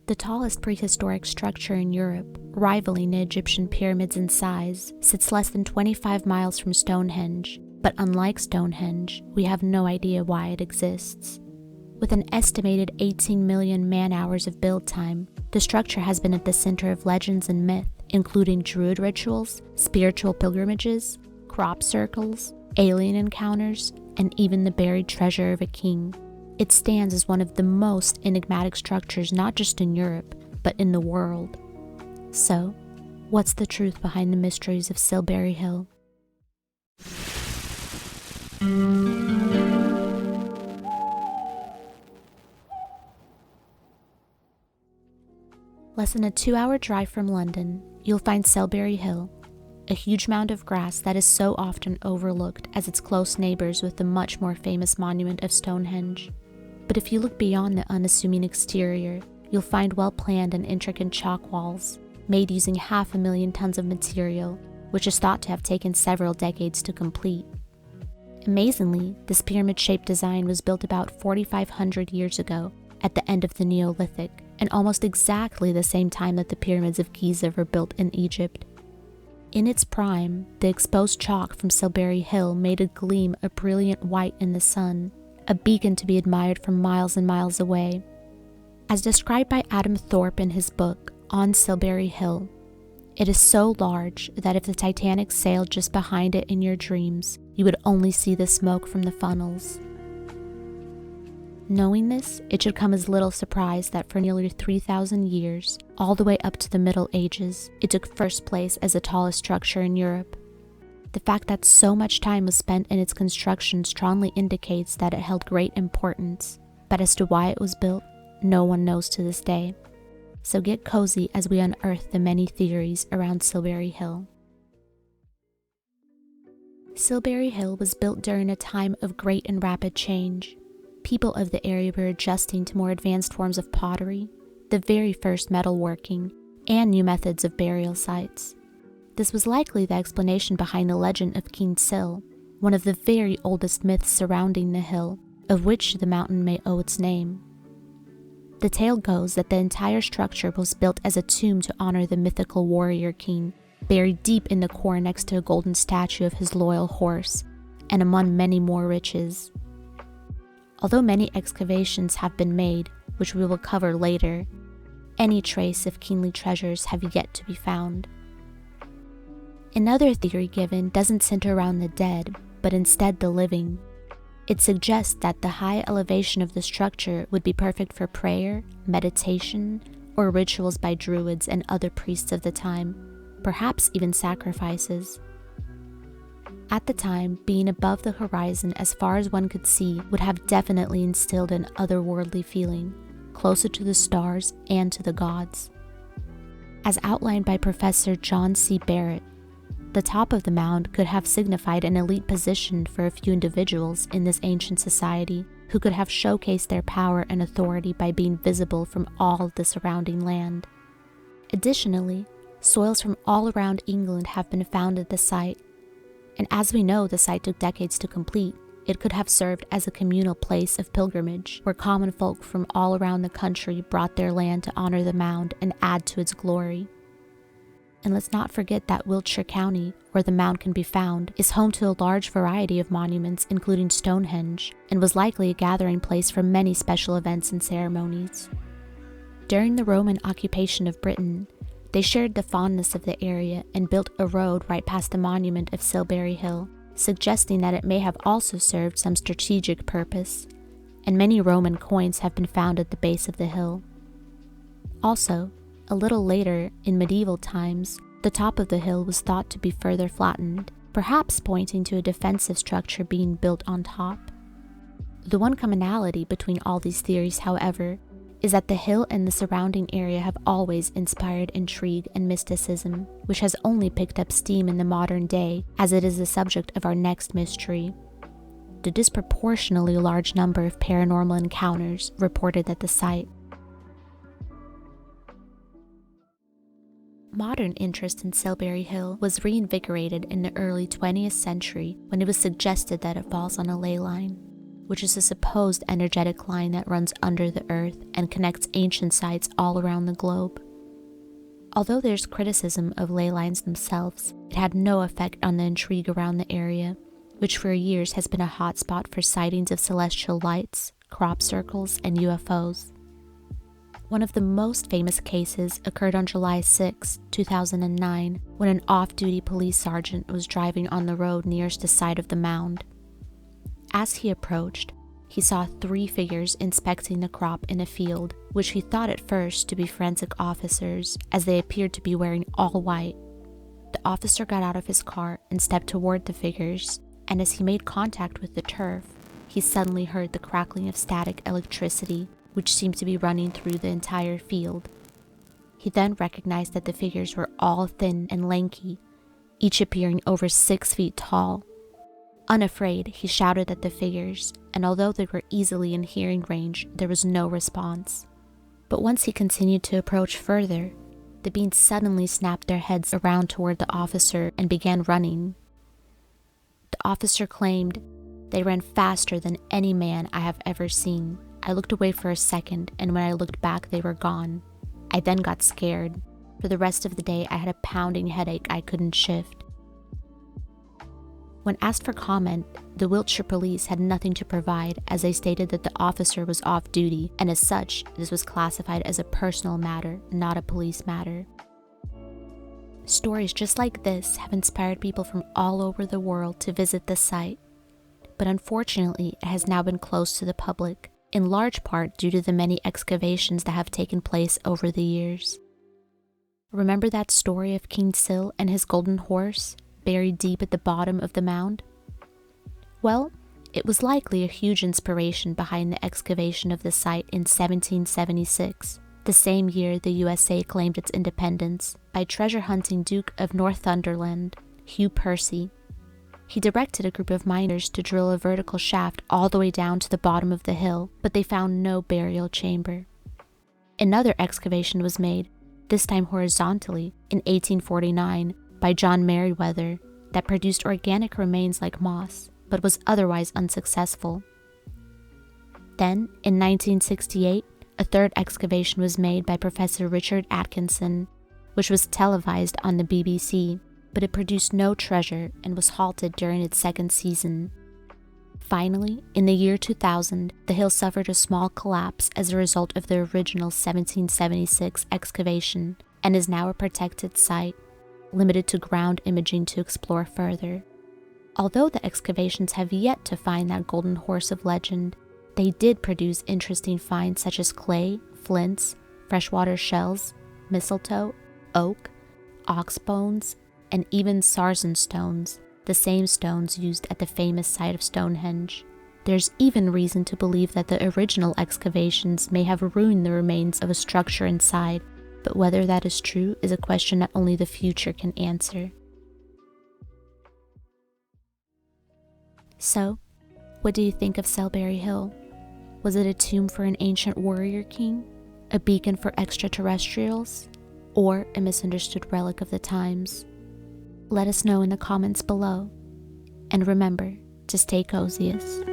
The tallest prehistoric structure in Europe, rivaling the Egyptian pyramids in size, sits less than 25 miles from Stonehenge, but unlike Stonehenge, we have no idea why it exists. With an estimated 18 million man-hours of build time, the structure has been at the center of legends and myth, including druid rituals, spiritual pilgrimages, crop circles, alien encounters, and even the buried treasure of a king. It stands as one of the most enigmatic structures not just in Europe, but in the world. So, what's the truth behind the mysteries of Silbury Hill? Less than a 2-hour drive from London, you'll find Silbury Hill, a huge mound of grass that is so often overlooked as its close neighbors with the much more famous monument of Stonehenge. But if you look beyond the unassuming exterior, you'll find well-planned and intricate chalk walls, made using 500,000 tons of material, which is thought to have taken several decades to complete. Amazingly, this pyramid-shaped design was built about 4,500 years ago, at the end of the Neolithic, and almost exactly the same time that the pyramids of Giza were built in Egypt. In its prime, the exposed chalk from Silbury Hill made it gleam a brilliant white in the sun, a beacon to be admired from miles and miles away. As described by Adam Thorpe in his book, On Silbury Hill, it is so large that if the Titanic sailed just behind it in your dreams, you would only see the smoke from the funnels. Knowing this, it should come as little surprise that for nearly 3,000 years, all the way up to the Middle Ages, it took first place as the tallest structure in Europe. The fact that so much time was spent in its construction strongly indicates that it held great importance, but as to why it was built, no one knows to this day. So get cozy as we unearth the many theories around Silbury Hill. Silbury Hill was built during a time of great and rapid change. People of the area were adjusting to more advanced forms of pottery, the very first metalworking, and new methods of burial sites. This was likely the explanation behind the legend of King Sil, one of the very oldest myths surrounding the hill, of which the mountain may owe its name. The tale goes that the entire structure was built as a tomb to honor the mythical warrior king, buried deep in the core next to a golden statue of his loyal horse, and among many more riches. Although many excavations have been made, which we will cover later, any trace of kingly treasures have yet to be found. Another theory given doesn't center around the dead, but instead the living. It suggests that the high elevation of the structure would be perfect for prayer, meditation, or rituals by druids and other priests of the time, perhaps even sacrifices. At the time, being above the horizon as far as one could see would have definitely instilled an otherworldly feeling, closer to the stars and to the gods. As outlined by Professor John C. Barrett, the top of the mound could have signified an elite position for a few individuals in this ancient society who could have showcased their power and authority by being visible from all of the surrounding land. Additionally, soils from all around England have been found at the site, and as we know the site took decades to complete, it could have served as a communal place of pilgrimage where common folk from all around the country brought their land to honor the mound and add to its glory. And let's not forget that Wiltshire County, where the mound can be found, is home to a large variety of monuments including Stonehenge, and was likely a gathering place for many special events and ceremonies. During the Roman occupation of Britain, they shared the fondness of the area and built a road right past the monument of Silbury Hill, suggesting that it may have also served some strategic purpose, and many Roman coins have been found at the base of the hill. Also, a little later, in medieval times, the top of the hill was thought to be further flattened, perhaps pointing to a defensive structure being built on top. The one commonality between all these theories, however, is that the hill and the surrounding area have always inspired intrigue and mysticism, which has only picked up steam in the modern day as it is the subject of our next mystery: the disproportionately large number of paranormal encounters reported at the site. Modern interest in Silbury Hill was reinvigorated in the early 20th century when it was suggested that it falls on a ley line. which is a supposed energetic line that runs under the earth and connects ancient sites all around the globe. Although there's criticism of ley lines themselves, it had no effect on the intrigue around the area, which for years has been a hotspot for sightings of celestial lights, crop circles, and UFOs. One of the most famous cases occurred on July 6, 2009, when an off-duty police sergeant was driving on the road nearest the site of the mound. As he approached, he saw 3 figures inspecting the crop in a field, which he thought at first to be forensic officers, as they appeared to be wearing all white. The officer got out of his car and stepped toward the figures, and as he made contact with the turf, he suddenly heard the crackling of static electricity, which seemed to be running through the entire field. He then recognized that the figures were all thin and lanky, each appearing over 6 feet tall. Unafraid, he shouted at the figures, and although they were easily in hearing range, there was no response. But once he continued to approach further, the beings suddenly snapped their heads around toward the officer and began running. The officer claimed, "They ran faster than any man I have ever seen. I looked away for a second, and when I looked back, they were gone. I then got scared. For the rest of the day, I had a pounding headache I couldn't shift." When asked for comment, the Wiltshire police had nothing to provide, as they stated that the officer was off duty, and as such, this was classified as a personal matter, not a police matter. Stories just like this have inspired people from all over the world to visit the site, but unfortunately, it has now been closed to the public, in large part due to the many excavations that have taken place over the years. Remember that story of King Sil and his golden horse, buried deep at the bottom of the mound? Well, it was likely a huge inspiration behind the excavation of the site in 1776, the same year the USA claimed its independence, by treasure-hunting Duke of Northumberland, Hugh Percy. He directed a group of miners to drill a vertical shaft all the way down to the bottom of the hill, but they found no burial chamber. Another excavation was made, this time horizontally, in 1849, by John Merriweather, that produced organic remains like moss, but was otherwise unsuccessful. Then, in 1968, a third excavation was made by Professor Richard Atkinson, which was televised on the BBC, but it produced no treasure and was halted during its second season. Finally, in the year 2000, the hill suffered a small collapse as a result of the original 1776 excavation and is now a protected site, limited to ground imaging to explore further. Although the excavations have yet to find that golden horse of legend, they did produce interesting finds such as clay, flints, freshwater shells, mistletoe, oak, ox bones, and even sarsen stones, the same stones used at the famous site of Stonehenge. There's even reason to believe that the original excavations may have ruined the remains of a structure inside, but whether that is true is a question that only the future can answer. So, what do you think of Silbury Hill? Was it a tomb for an ancient warrior king, a beacon for extraterrestrials, or a misunderstood relic of the times? Let us know in the comments below, and remember to stay cozious.